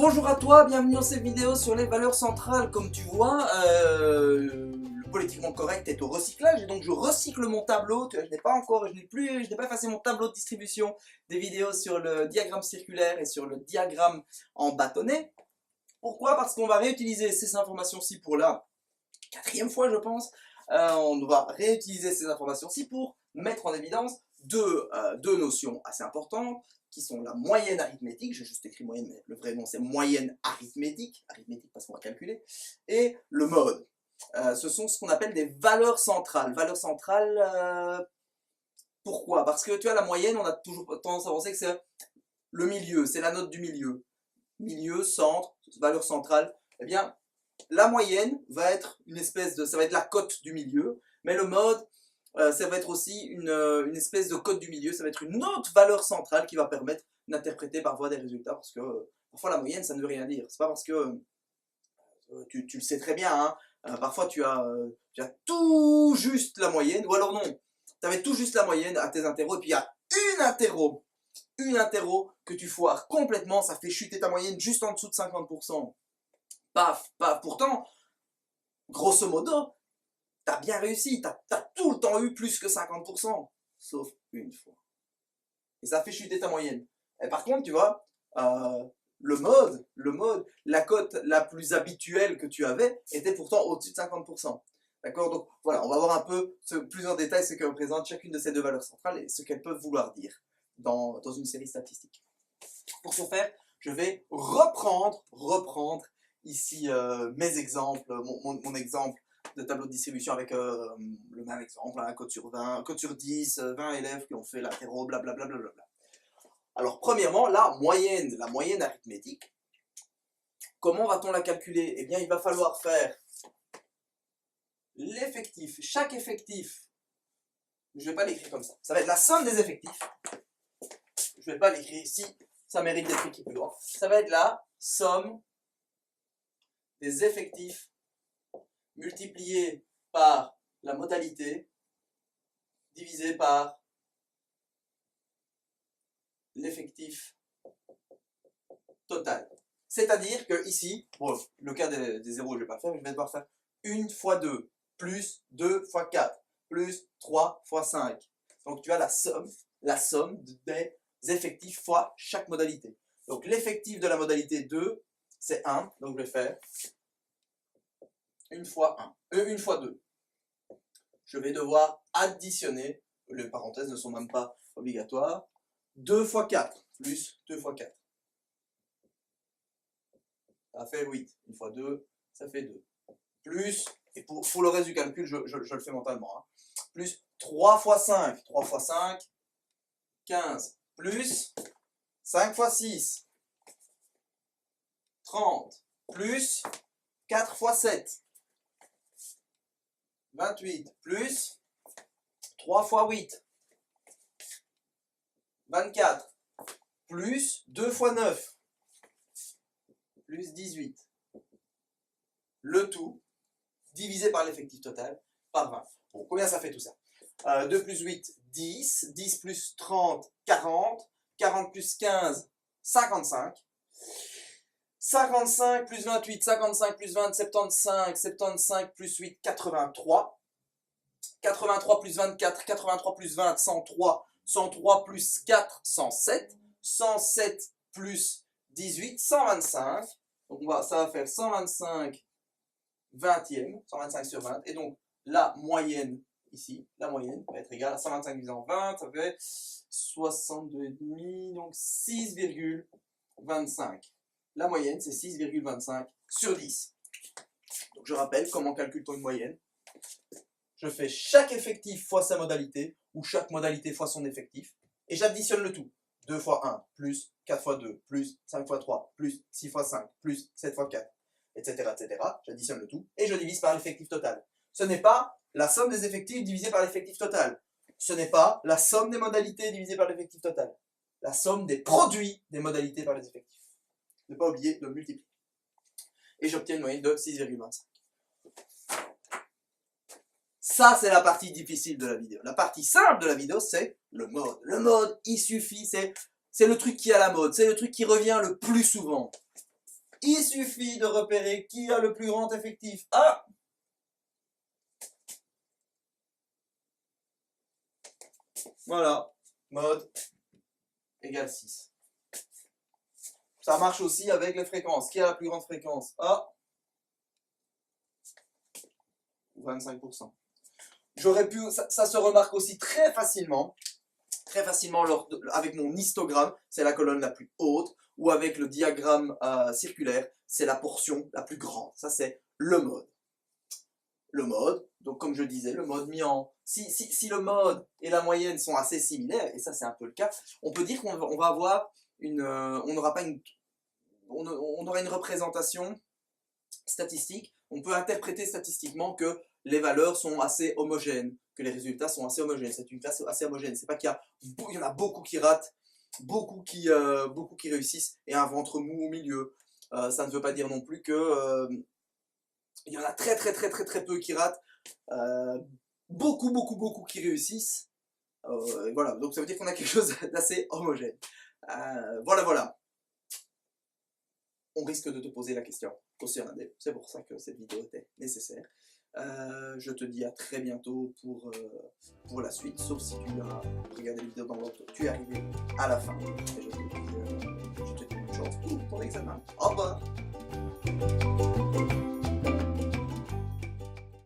Bonjour à toi, bienvenue dans cette vidéo sur les valeurs centrales. Comme tu vois, le politiquement correct est au recyclage et donc je recycle mon tableau. Tu vois, je n'ai pas effacé mon tableau de distribution des vidéos sur le diagramme circulaire et sur le diagramme en bâtonnet. Pourquoi? Parce qu'on va réutiliser ces informations-ci pour la quatrième fois, je pense. On va réutiliser ces informations-ci pour mettre en évidence deux notions assez importantes, qui sont la moyenne arithmétique, j'ai juste écrit moyenne, mais le vrai nom c'est moyenne arithmétique parce qu'on va calculer, et le mode. Ce sont ce qu'on appelle des valeurs centrales. Valeurs centrales, pourquoi? Parce que tu vois, la moyenne, on a toujours tendance à penser que c'est le milieu, c'est la note du milieu. Milieu, centre, valeur centrale. Eh bien, la moyenne va être ça va être la cote du milieu, mais le mode, ça va être aussi une espèce de cote du milieu, ça va être une autre valeur centrale qui va permettre d'interpréter parfois des résultats, parce que parfois la moyenne ça ne veut rien dire. C'est pas parce que tu le sais très bien, hein, parfois tu as tout juste la moyenne, ou alors non, tu avais tout juste la moyenne à tes interros, et puis il y a une interro que tu foires complètement, ça fait chuter ta moyenne juste en dessous de 50%. Paf, paf, pourtant, grosso modo, t'as bien réussi, t'as tout le temps eu plus que 50%, sauf une fois. Et ça fait chuter ta moyenne. Et par contre, tu vois, le mode, la cote la plus habituelle que tu avais était pourtant au-dessus de 50%. D'accord? Donc voilà, on va voir un peu plus en détail ce que représente chacune de ces deux valeurs centrales et ce qu'elles peuvent vouloir dire dans une série statistique. Pour ce faire, je vais reprendre ici mes exemples, mon exemple de tableau de distribution avec le même exemple, hein, code sur 20, code sur 10, 20 élèves qui ont fait l'apéro, blablabla. Alors premièrement, la moyenne arithmétique, comment va-t-on la calculer? Eh bien, il va falloir faire l'effectif, chaque effectif, je ne vais pas l'écrire comme ça va être la somme des effectifs, je ne vais pas l'écrire ici, ça mérite d'être écrit plus grand, ça va être la somme des effectifs multiplié par la modalité divisé par l'effectif total. C'est-à-dire que ici, bon, le cas des zéros, je ne vais pas faire, mais je vais devoir faire 1 fois 2, plus 2 fois 4, plus 3 fois 5. Donc tu as la somme des effectifs fois chaque modalité. Donc l'effectif de la modalité 2, c'est 1, donc je vais faire 1 fois 1 fois 2. Je vais devoir additionner, les parenthèses ne sont même pas obligatoires, 2 fois 4, plus 2 fois 4. Ça fait 8. 1 fois 2, ça fait 2. Plus, et pour le reste du calcul, je le fais mentalement, hein, plus 3 fois 5. 3 fois 5, 15. Plus 5 fois 6, 30. Plus 4 fois 7. 28 plus 3 fois 8, 24 plus 2 fois 9, plus 18. Le tout divisé par l'effectif total par 20. Bon, combien ça fait tout ça? 2 plus 8, 10. 10 plus 30, 40. 40 plus 15, 55. 55 plus 28, 55 plus 20, 75, 75 plus 8, 83. 83 plus 24, 83 plus 20, 103, 103 plus 4, 107, 107 plus 18, 125. Donc ça va faire 125 vingtième, 125 sur 20. Et donc la moyenne ici, la moyenne va être égale à 125 divisé en 20, ça fait 62,5, donc 6,25. La moyenne, c'est 6,25 sur 10. Donc je rappelle comment calcule-t-on une moyenne. Je fais chaque effectif fois sa modalité, ou chaque modalité fois son effectif, et j'additionne le tout. 2 fois 1, plus 4 fois 2, plus 5 fois 3, plus 6 fois 5, plus 7 fois 4, etc. etc. J'additionne le tout, et je divise par l'effectif total. Ce n'est pas la somme des effectifs divisée par l'effectif total. Ce n'est pas la somme des modalités divisée par l'effectif total. La somme des produits des modalités par les effectifs. Ne pas oublier de multiplier. Et j'obtiens une moyenne de 6,25. Ça, c'est la partie difficile de la vidéo. La partie simple de la vidéo, c'est le mode. Le mode, il suffit, c'est le truc qui est à la mode, c'est le truc qui revient le plus souvent. Il suffit de repérer qui a le plus grand effectif. Ah! Voilà, mode égale 6. Ça marche aussi avec les fréquences. Qui a la plus grande fréquence? Ah! 25%. J'aurais pu, ça se remarque aussi très facilement avec mon histogramme, c'est la colonne la plus haute, ou avec le diagramme circulaire, c'est la portion la plus grande. Ça, c'est le mode. Le mode, donc comme je disais, le mode mis en... Si le mode et la moyenne sont assez similaires, et ça c'est un peu le cas, on peut dire qu'on va avoir une... on aura une représentation statistique. On peut interpréter statistiquement que les valeurs sont assez homogènes, que les résultats sont assez homogènes. C'est une classe assez homogène. C'est pas qu'il y en a beaucoup qui ratent, beaucoup qui réussissent et un ventre mou au milieu. Ça ne veut pas dire non plus que il y en a très peu qui ratent, beaucoup qui réussissent. Voilà, donc ça veut dire qu'on a quelque chose d'assez homogène. Voilà. On risque de te poser la question concernant des. C'est pour ça que cette vidéo était nécessaire. Je te dis à très bientôt pour la suite, sauf si tu as regardé la vidéo dans l'autre, tu es arrivé à la fin. Et je te dis bonne chance pour ton examen. Au revoir.